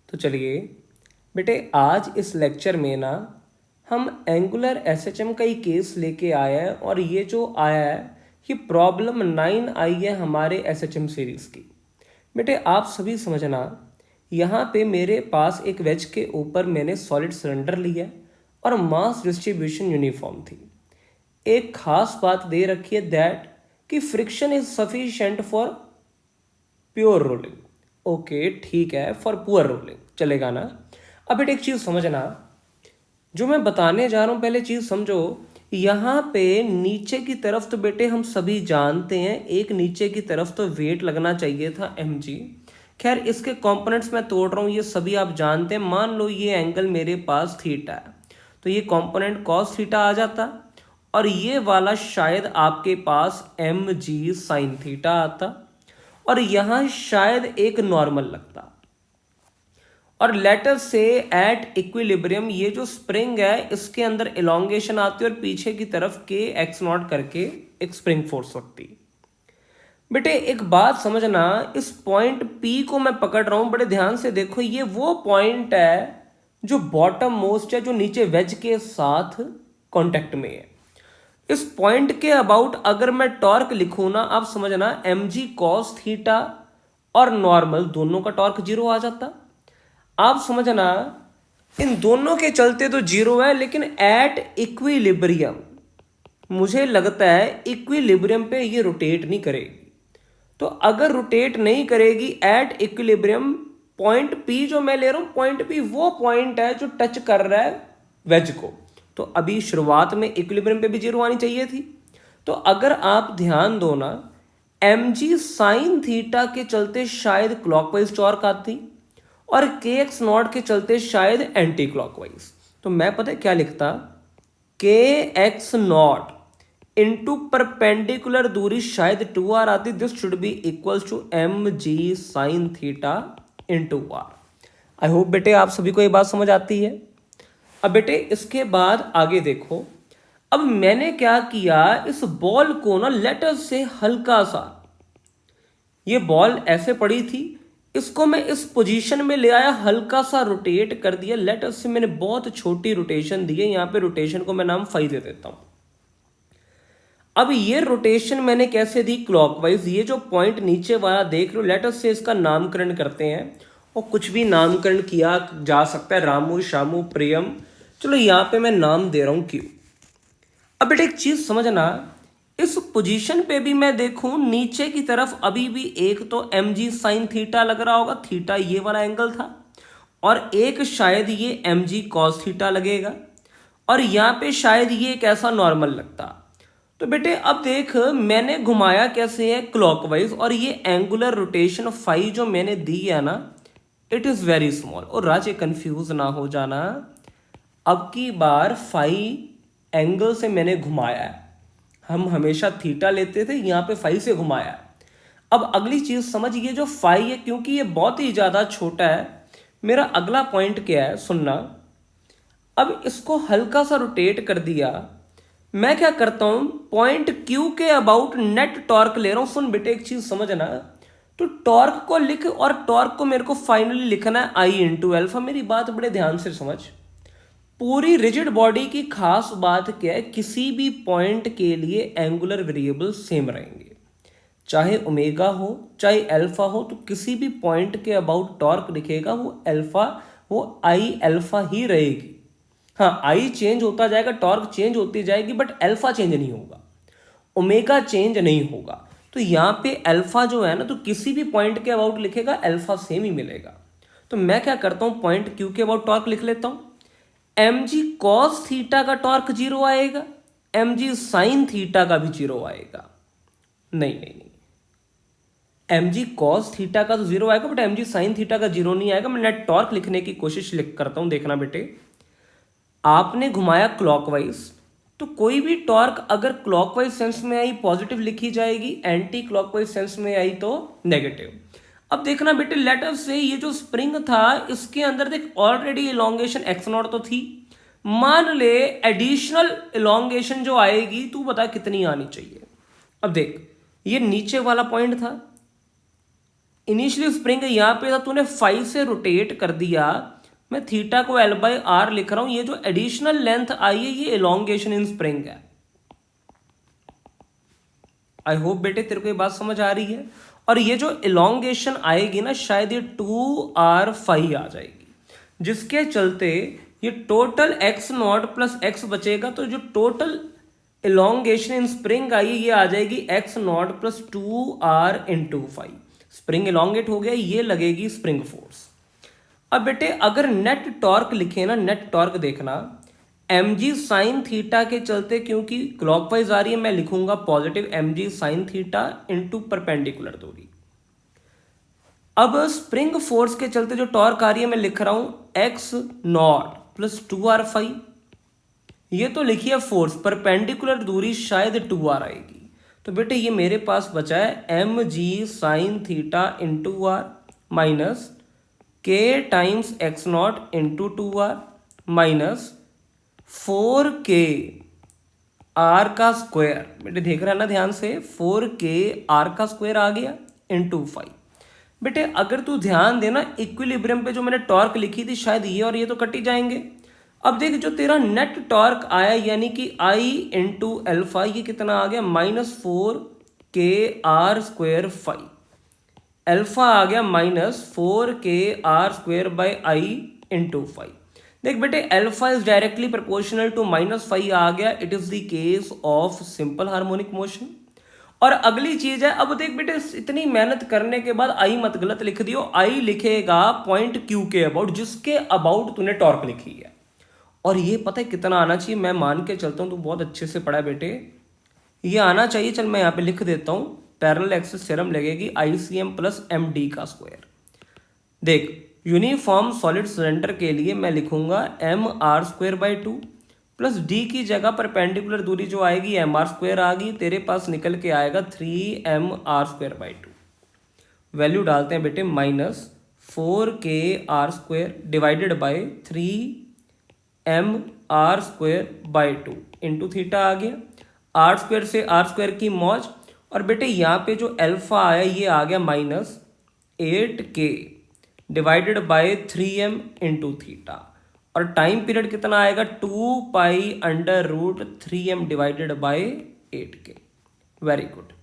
तो चलिए बेटे, आज इस लेक्चर में ना हम एंगुलर एसएचएम का ही केस लेके आए हैं और ये जो आया है ये प्रॉब्लम 9 आई है हमारे एसएचएम सीरीज की। बेटे आप सभी समझना, यहाँ पे मेरे पास एक वेज के ऊपर मैंने सॉलिड सिलेंडर लिया और मास डिस्ट्रीब्यूशन यूनिफॉर्म थी। एक खास बात दे रखी है दैट कि friction is sufficient for pure rolling. Okay ठीक है, फॉर पुअर रोलिंग चलेगा ना। अब बेटे एक चीज़ समझना, जो मैं बताने जा रहा हूँ पहले चीज़ समझो। यहाँ पे नीचे की तरफ तो बेटे हम सभी जानते हैं, एक नीचे की तरफ तो वेट लगना चाहिए था mg। खैर इसके कंपोनेंट्स मैं तोड़ रहा हूँ, ये सभी आप जानते हैं। मान लो ये एंगल मेरे पास थीटा है तो ये कंपोनेंट कॉस थीटा आ जाता और ये वाला शायद आपके पास mg साइन थीटा आता और यहाँ शायद एक नॉर्मल लगता। और लेटर से एट इक्विलिब्रियम ये जो स्प्रिंग है इसके अंदर इलोंगेशन आती है और पीछे की तरफ के एक्स नॉट करके एक स्प्रिंग फोर्स लगती। बेटे एक बात समझना, इस पॉइंट P को मैं पकड़ रहा हूं, बड़े ध्यान से देखो। ये वो पॉइंट है जो बॉटम मोस्ट है, जो नीचे वेज के साथ कांटेक्ट में है। इस पॉइंट के अबाउट अगर मैं टॉर्क लिखूं ना, आप समझना mg cos थीटा और नॉर्मल दोनों का टॉर्क जीरो आ जाता। आप समझना इन दोनों के चलते तो जीरो है, लेकिन एट इक्विलिब्रियम मुझे लगता है इक्विलिब्रियम पे ये रोटेट नहीं करेगी। तो अगर रोटेट नहीं करेगी एट इक्विलिब्रियम, पॉइंट P जो मैं ले रहा हूं, पॉइंट P वो पॉइंट है जो टच कर रहा है वेज को। तो अभी शुरुआत में इक्विलिब्रियम पे भी जीरो आनी चाहिए थी। तो अगर आप ध्यान दो ना, mg साइन थीटा के चलते शायद क्लॉकवाइज टॉर्क आती और के एक्स नॉट के चलते शायद एंटी क्लॉकवाइज। तो मैं पता है क्या लिखता, के एक्स नॉट इंटू परपेंडिकुलर दूरी शायद 2r आती। This should be equal to mg sine theta into R. I hope बेटे आप सभी को ये बात समझ आती है। अब बेटे इसके बाद आगे देखो, अब मैंने क्या किया, इस बॉल को ना लेटर से हल्का सा, ये बॉल ऐसे पड़ी थी, इसको मैं इस पोजीशन में ले आया, हल्का सा रोटेट कर दिया। लेटर से मैंने बहुत छोटी रोटेशन दी है, यहां पे रोटेशन को मैं नाम फाई दे देता हूं। अब ये रोटेशन मैंने कैसे दी, क्लॉकवाइज। ये जो पॉइंट नीचे वाला देख लो, लेटर से इसका नामकरण करते हैं और कुछ भी नामकरण किया जा सकता है, रामू, शामू, प्रियम। चलो यहां पे मैं नाम दे रहा हूं क्यू। अब बेटा एक चीज समझना, इस पोजीशन पे भी मैं देखूं नीचे की तरफ अभी भी एक तो mg साइन थीटा लग रहा होगा, थीटा ये वाला एंगल था, और एक शायद ये mg cos थीटा लगेगा और यहां पे शायद ये एक ऐसा नॉर्मल लगता। तो बेटे अब देख मैंने घुमाया कैसे है, क्लॉकवाइज, और ये एंगुलर रोटेशन फाई जो मैंने दी है ना, इट इज वेरी स्मॉल। और राजे कंफ्यूज ना हो जाना, अब की बार फाई एंगल से मैंने घुमाया है, हम हमेशा थीटा लेते थे, यहां पे फाई से घुमाया है। अब अगली चीज समझ, ये जो फाई है क्योंकि ये बहुत ही ज्यादा छोटा है, मेरा अगला पॉइंट क्या है सुनना। अब इसको हल्का सा रोटेट कर दिया, मैं क्या करता हूं, पॉइंट Q के अबाउट नेट टॉर्क ले रहा हूं। सुन बेटे एक चीज समझना, तो टॉर्क को लिख और टॉर्क को मेरे को फाइनली लिखना है I इंटू एल्फा। मेरी बात बड़े ध्यान से समझ, पूरी रिजिड बॉडी की खास बात क्या है, किसी भी पॉइंट के लिए एंगुलर वेरिएबल सेम रहेंगे, चाहे ओमेगा हो चाहे अल्फा हो। तो किसी भी पॉइंट के अबाउट टॉर्क लिखेगा वो अल्फा, वो आई अल्फा ही रहेगी। हाँ आई चेंज होता जाएगा, टॉर्क चेंज होती जाएगी, बट अल्फा चेंज नहीं होगा, ओमेगा चेंज नहीं होगा। तो यहाँ पे अल्फा जो है ना, तो किसी भी पॉइंट के अबाउट लिखेगा अल्फा सेम ही मिलेगा। तो मैं क्या करता हूँ, पॉइंट Q के अबाउट टॉर्क लिख लेता हूँ। mg cos थीटा का टॉर्क जीरो आएगा, mg साइन थीटा का भी जीरो आएगा। नहीं, mg cos थीटा का तो जीरो आएगा, बट mg साइन थीटा का जीरो नहीं आएगा। मैं नेट टॉर्क लिखने की कोशिश करता हूं। देखना बेटे, आपने घुमाया क्लॉकवाइज, तो कोई भी टॉर्क अगर क्लॉकवाइज सेंस में आई पॉजिटिव लिखी जाएगी, एंटी क्लॉकवाइज सेंस में आई तो नेगेटिव। अब देखना बेटे, लेटर से ये जो स्प्रिंग था इसके अंदर देख ऑलरेडी इलोंगेशन एक्स नॉट तो थी, मान ले एडिशनल इलोंगेशन जो आएगी तू बता कितनी आनी चाहिए। अब देख ये नीचे वाला पॉइंट था, इनिशियली स्प्रिंग यहाँ पे था, तूने 5 से रोटेट कर दिया, मैं थीटा को L/R लिख रहा हूं। ये जो एडिशनल लेंथ आई है ये इलोंगेशन इन स्प्रिंग है। आई होप बेटे तेरे को ये बात समझ आ रही है। और ये जो इलोंगेशन आएगी ना, शायद ये 2R5 आ जाएगी, जिसके चलते ये टोटल x0 प्लस x बचेगा। तो जो टोटल इलोंगेशन इन स्प्रिंग आई ये आ जाएगी x0 plus 2R/5। Spring elongate हो गया, ये लगेगी स्प्रिंग फोर्स। अब बेटे अगर नेट टॉर्क लिखे ना, नेट टॉर्क देखना, mg साइन थीटा के चलते, क्योंकि क्लॉकवाइज आ रही है, मैं लिखूंगा positive mg sine theta into perpendicular दूरी। अब स्प्रिंग फोर्स के चलते जो टॉर्क आ रही है मैं लिख रहा हूं x0 प्लस 2R5। ये तो लिखिए फोर्स, परपेंडिकुलर दूरी शायद 2R आएगी। तो बेटे ये मेरे पास बचा है mg sine theta into R minus k times x0 into 2R minus 4k r का स्क्वायर। बेटे देख रहा है ना ध्यान से, 4k r का स्क्वायर आ गया इंटू 5। बेटे अगर तू ध्यान देना, इक्विलिब्रियम पे जो मैंने टॉर्क लिखी थी, शायद ये और ये तो कट ही जाएंगे। अब देख जो तेरा नेट टॉर्क आया यानी कि I इंटू एल्फा, ये कितना आ गया -4k r²5। एल्फा आ गया -4k r²/I इंटू 5। देख बेटे alpha is directly proportional to -5 आ गया। It is the case of simple harmonic motion. और अगली चीज है, अब देख बेटे इतनी मेहनत करने के बाद आई मत गलत लिख दियो। आई लिखेगा पॉइंट क्यू के अबाउट, जिसके अबाउट तूने टॉर्क लिखी है। और ये पता है कितना आना चाहिए, मैं मान के चलता हूं तू बहुत अच्छे से पढ़ा है बेटे, ये आना चाहिए। चल मैं यहाँ पे लिख देता हूं, पैरेलल एक्सिस थ्योरम लगेगी ICM प्लस MD का स्क्वायर। देख यूनिफॉर्म सॉलिड सिलेंडर के लिए मैं लिखूंगा mr²/2 प्लस डी की जगह परपेंडिकुलर दूरी जो आएगी mr² आ गई, तेरे पास निकल के आएगा 3mr²/2। वैल्यू डालते हैं बेटे -4kr² divided by 3mr²/2 into theta आ गया। r² से r² की मौज। और बेटे यहाँ पे जो एल्फा आया ये आ गया -8k divided by 3m into theta. और टाइम पीरियड कितना आएगा 2π√3m divided by 8k। Very good.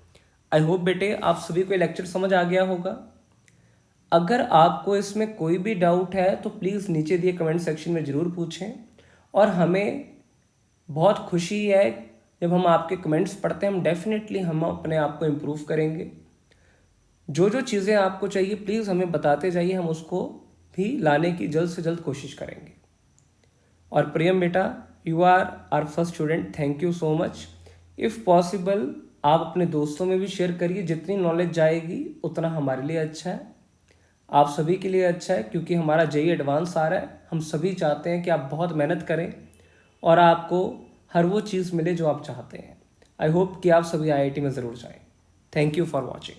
I hope बेटे आप सभी को लेक्चर समझ आ गया होगा। अगर आपको इसमें कोई भी डाउट है तो प्लीज़ नीचे दिए कमेंट सेक्शन में ज़रूर पूछें। और हमें बहुत खुशी है जब हम आपके कमेंट्स पढ़ते हैं, हम डेफिनेटली हम अपने आप को इम्प्रूव करेंगे। जो जो चीज़ें आपको चाहिए प्लीज़ हमें बताते जाइए, हम उसको भी लाने की जल्द से जल्द कोशिश करेंगे। और प्रियम बेटा, you are our first student, thank you so much. If possible आप अपने दोस्तों में भी शेयर करिए, जितनी नॉलेज जाएगी उतना हमारे लिए अच्छा है, आप सभी के लिए अच्छा है। क्योंकि हमारा JEE एडवांस आ रहा है, हम सभी चाहते हैं कि आप बहुत मेहनत करें और आपको हर वो चीज़ मिले जो आप चाहते हैं। आई होप कि आप सभी IIT में ज़रूर जाएं। Thank you for watching.